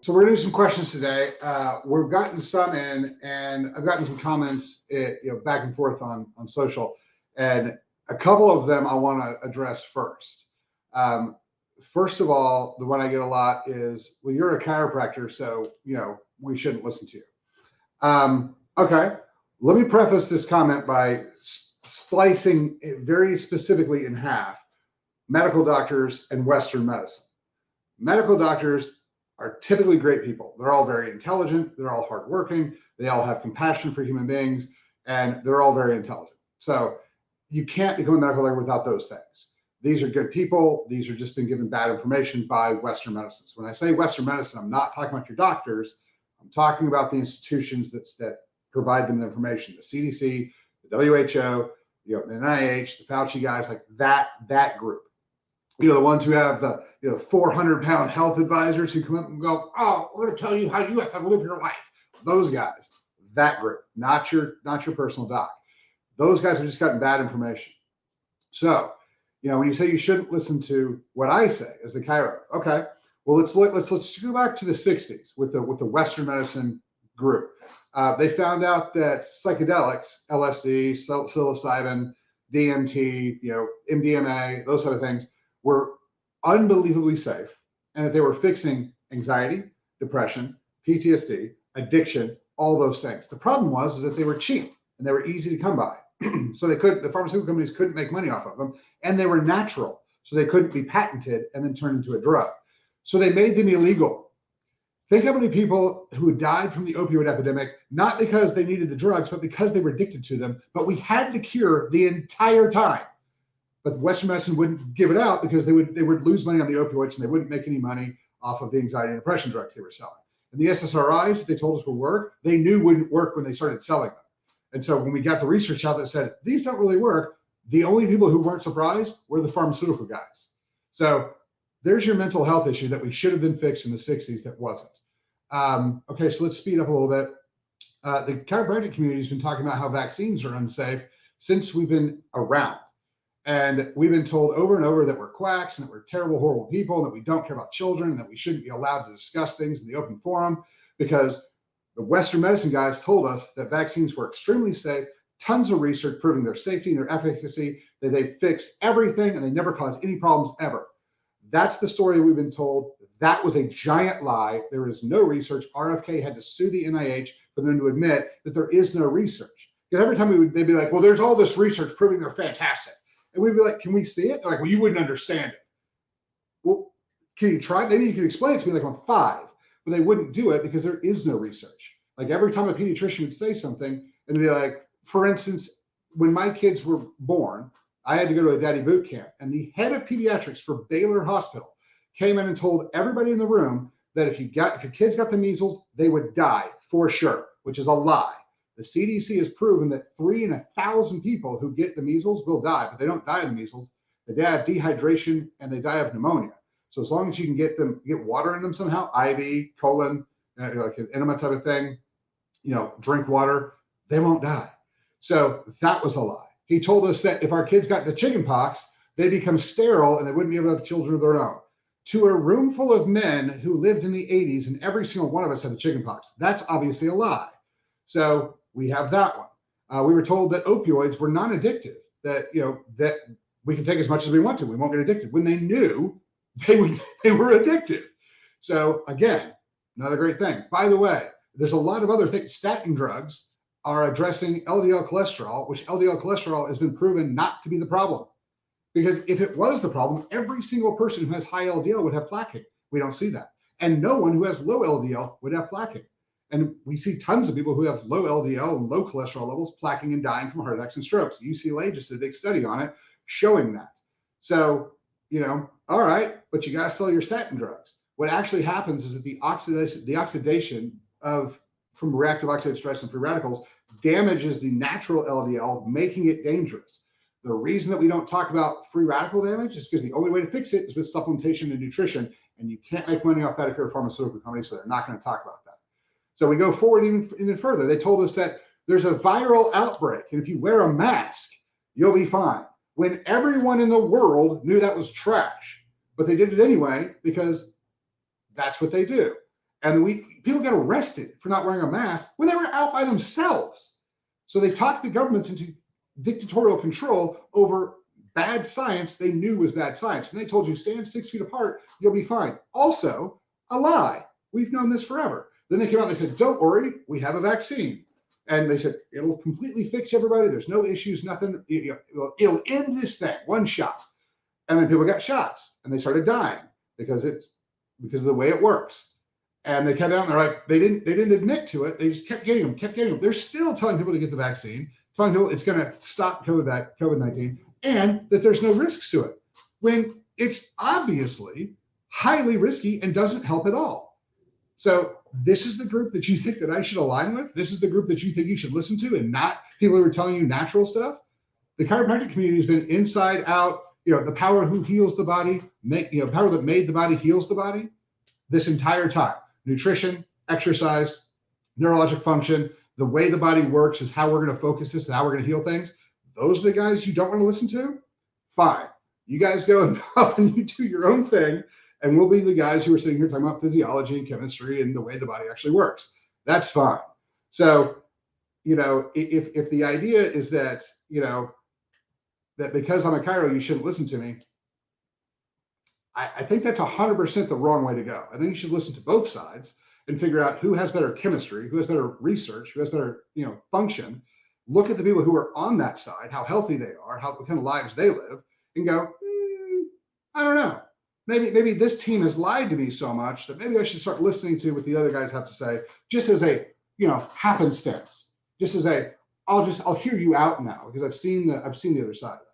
So we're going to do some questions today. We've gotten some in, and I've gotten some comments, back and forth on social, and a couple of them I want to address first. First of all, the one I get a lot is, "Well, you're a chiropractor, so we shouldn't listen to you." Okay, let me preface this comment by splicing it very specifically in half: medical doctors and Western medicine. Medical doctors are typically great people. They're all very intelligent. They're all hardworking. They all have compassion for human beings, and they're all very intelligent. So you can't become a medical doctor without those things. These are good people. These are just been given bad information by Western medicine. So when I say Western medicine, I'm not talking about your doctors. I'm talking about the institutions that provide them the information: the CDC, the WHO, the NIH, the Fauci guys, like that group. The ones who have the 400-pound health advisors who come up and go, "Oh, we're going to tell you how you have to live your life." Those guys, that group, not your personal doc. Those guys have just gotten bad information. So, when you say you shouldn't listen to what I say as the chiro, okay, well, let's go back to the 60s with the Western medicine group. They found out that psychedelics, LSD, psilocybin, DMT, MDMA, those sort of things, were unbelievably safe, and that they were fixing anxiety, depression, PTSD, addiction, all those things. The problem is that they were cheap and they were easy to come by. So the pharmaceutical companies couldn't make money off of them, and they were natural, so they couldn't be patented and then turned into a drug. So they made them illegal. Think how many people who died from the opioid epidemic, not because they needed the drugs, but because they were addicted to them, but we had to cure the entire time. But Western medicine wouldn't give it out because they would lose money on the opioids, and they wouldn't make any money off of the anxiety and depression drugs they were selling. And the SSRIs that they told us would work, they knew wouldn't work when they started selling them. And so when we got the research out that said these don't really work, the only people who weren't surprised were the pharmaceutical guys. So there's your mental health issue that we should have been fixed in the 60s that wasn't. Okay, so let's speed up a little bit. The chiropractic community has been talking about how vaccines are unsafe since we've been around. And we've been told over and over that we're quacks and that we're terrible, horrible people, and that we don't care about children, and that we shouldn't be allowed to discuss things in the open forum, because the Western medicine guys told us that vaccines were extremely safe, tons of research proving their safety and their efficacy, that they fixed everything and they never caused any problems ever. That's the story we've been told. That was a giant lie. There is no research. RFK had to sue the NIH for them to admit that there is no research. Because every time they'd be like, "Well, there's all this research proving they're fantastic." And we'd be like, "Can we see it?" They're like, "Well, you wouldn't understand it." Well, can you try? Maybe you can explain it to me like on 5, but they wouldn't do it because there is no research. Like every time a pediatrician would say something, and they'd be like, for instance, when my kids were born, I had to go to a daddy boot camp, and the head of pediatrics for Baylor Hospital came in and told everybody in the room that if your kids got the measles, they would die for sure, which is a lie. The CDC has proven that 3 in 1,000 people who get the measles will die, but they don't die of the measles. They die of dehydration and they die of pneumonia. So as long as you can get water in them somehow, IV, colon, like an enema type of thing, drink water, they won't die. So that was a lie. He told us that if our kids got the chicken pox, they'd become sterile and they wouldn't be able to have children of their own. To a room full of men who lived in the 80s, and every single one of us had the chicken pox. That's obviously a lie. So we have that one. We were told that opioids were non-addictive, that that we can take as much as we want to. We won't get addicted, when they knew they were addictive. So again, another great thing. By the way, there's a lot of other things. Statin drugs are addressing LDL cholesterol, which LDL cholesterol has been proven not to be the problem. Because if it was the problem, every single person who has high LDL would have plaquing. We don't see that. And no one who has low LDL would have plaquing. And we see tons of people who have low LDL and low cholesterol levels plaquing and dying from heart attacks and strokes. UCLA just did a big study on it showing that. So, all right, but you got to sell your statin drugs. What actually happens is that the oxidation from reactive oxidative stress and free radicals damages the natural LDL, making it dangerous. The reason that we don't talk about free radical damage is because the only way to fix it is with supplementation and nutrition, and you can't make money off that if you're a pharmaceutical company, so they're not going to talk about that. So we go forward even further. They told us that there's a viral outbreak, and if you wear a mask, you'll be fine. When everyone in the world knew that was trash, but they did it anyway because that's what they do. And people got arrested for not wearing a mask when they were out by themselves. So they talked the governments into dictatorial control over bad science they knew was bad science. And they told you, stand 6 feet apart, you'll be fine. Also, a lie. We've known this forever. Then they came out and they said, don't worry, we have a vaccine. And they said, it'll completely fix everybody. There's no issues, nothing. It'll end this thing, one shot. And then people got shots and they started dying because of the way it works. And they kept out and they're like, they didn't admit to it. They just kept getting them. They're still telling people to get the vaccine, telling people it's going to stop COVID-19 and that there's no risks to it, when it's obviously highly risky and doesn't help at all. So this is the group that you think that I should align with. This is the group that you think you should listen to, and not people who are telling you natural stuff. The chiropractic community has been inside out, the power who heals the body, power that made the body heals the body this entire time. Nutrition, exercise, neurologic function, the way the body works is how we're going to focus this and how we're going to heal things. Those are the guys you don't want to listen to? Fine. You guys go and you do your own thing, and we'll be the guys who are sitting here talking about physiology and chemistry and the way the body actually works. That's fine. So, if the idea is that, that because I'm a chiro, you shouldn't listen to me, I think that's 100% the wrong way to go. I think you should listen to both sides and figure out who has better chemistry, who has better research, who has better, function. Look at the people who are on that side, how healthy they are, what kind of lives they live, and go, I don't know. Maybe this team has lied to me so much that maybe I should start listening to what the other guys have to say, just as a, happenstance, just as I'll hear you out now because I've seen the other side of it.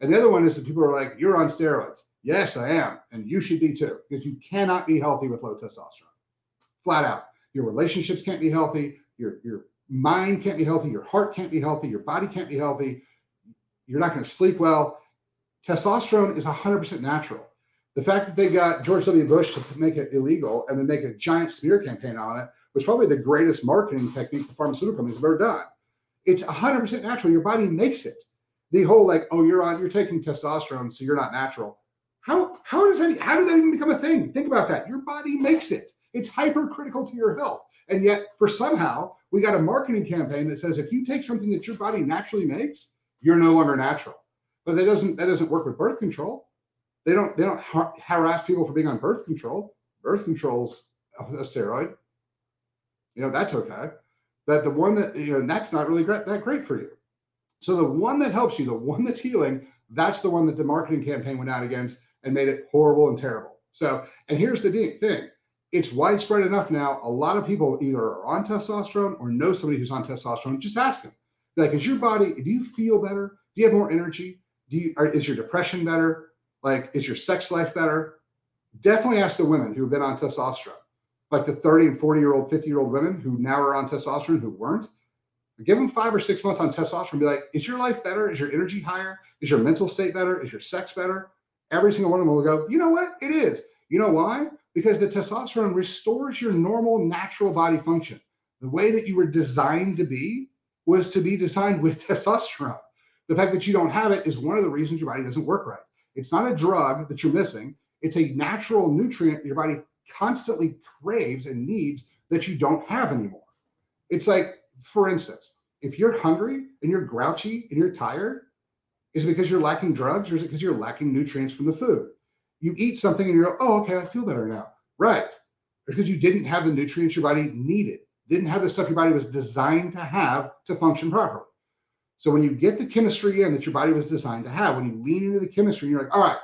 And the other one is that people are like, you're on steroids. Yes, I am. And you should be too, because you cannot be healthy with low testosterone. Flat out. Your relationships can't be healthy. Your mind can't be healthy. Your heart can't be healthy. Your body can't be healthy. You're not going to sleep well. Testosterone is 100% natural. The fact that they got George W. Bush to make it illegal and then make a giant smear campaign on it was probably the greatest marketing technique the pharmaceutical companies have ever done. It's 100% natural. Your body makes it. The whole you're taking testosterone, so you're not natural. How did that even become a thing? Think about that. Your body makes it. It's hypercritical to your health. And yet, for somehow, we got a marketing campaign that says if you take something that your body naturally makes, you're no longer natural. But that doesn't work with birth control. They don't harass people for being on birth control. Birth control's a steroid. That's okay. But the one that that's not really that great for you. So the one that helps you, the one that's healing, that's the one that the marketing campaign went out against and made it horrible and terrible. So, and here's the thing. It's widespread enough now. A lot of people either are on testosterone or know somebody who's on testosterone. Just ask them. Like, is your body, do you feel better? Do you have more energy? Is your depression better? Like, is your sex life better? Definitely ask the women who've been on testosterone. Like the 30 and 40-year-old, 50-year-old women who now are on testosterone who weren't. Give them 5 or 6 months on testosterone and be like, is your life better? Is your energy higher? Is your mental state better? Is your sex better? Every single one of them will go, you know what? It is. You know why? Because the testosterone restores your normal, natural body function. The way that you were designed to be was to be designed with testosterone. The fact that you don't have it is one of the reasons your body doesn't work right. It's not a drug that you're missing. It's a natural nutrient your body constantly craves and needs that you don't have anymore. It's like, for instance, if you're hungry and you're grouchy and you're tired, is it because you're lacking drugs, or is it because you're lacking nutrients from the food? You eat something and you go, oh, okay, I feel better now. Right. Because you didn't have the nutrients your body needed, didn't have the stuff your body was designed to have to function properly. So when you get the chemistry in that your body was designed to have, when you lean into the chemistry, you're like, all right,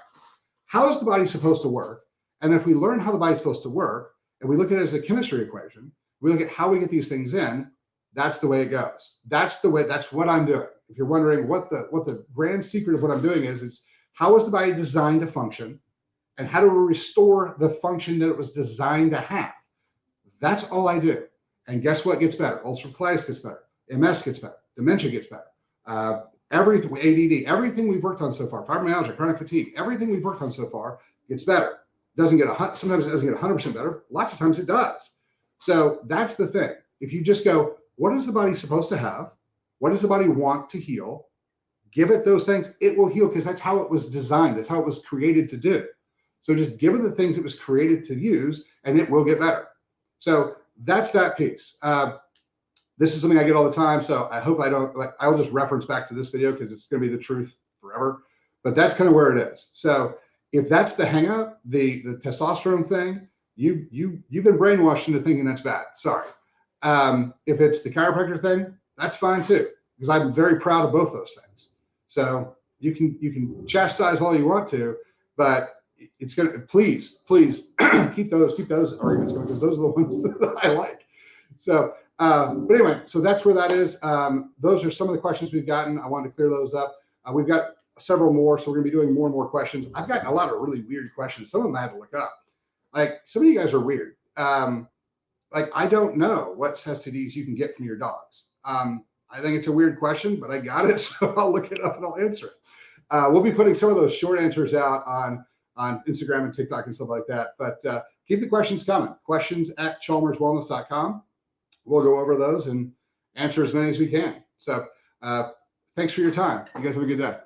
how is the body supposed to work? And if we learn how the body's supposed to work, and we look at it as a chemistry equation, we look at how we get these things in, that's the way it goes. That's what I'm doing. If you're wondering what the grand secret of what I'm doing is, it's how is the body designed to function, and how do we restore the function that it was designed to have? That's all I do. And guess what gets better? Ulcerative colitis gets better. MS gets better. Dementia gets better. Everything, ADD, everything we've worked on so far, fibromyalgia, chronic fatigue, everything we've worked on so far gets better. Sometimes it doesn't get 100% better. Lots of times it does. So that's the thing. If you just go, what is the body supposed to have? What does the body want to heal? Give it those things. It will heal because that's how it was designed. That's how it was created to do. So just give it the things it was created to use, and it will get better. So that's that piece. This is something I get all the time, so I hope I'll just reference back to this video because it's going to be the truth forever. But that's kind of where it is. So if that's the hang up, the testosterone thing, you've been brainwashed into thinking that's bad. Sorry. If it's the chiropractor thing, that's fine too, because I'm very proud of both those things. So you can chastise all you want to, but it's gonna please keep those arguments going, because those are the ones that I like. So but anyway, so that's where that is. Those are some of the questions we've gotten. I wanted to clear those up. We've got several more, so we're gonna be doing more and more questions. I've gotten a lot of really weird questions. Some of them I had to look up. Like, some of you guys are weird. Like, I don't know what STDs you can get from your dogs. I think it's a weird question, but I got it, so I'll look it up and I'll answer it. We'll be putting some of those short answers out on Instagram and TikTok and stuff like that. But keep the questions coming. questions@chalmerswellness.com. We'll go over those and answer as many as we can. So thanks for your time. You guys have a good day.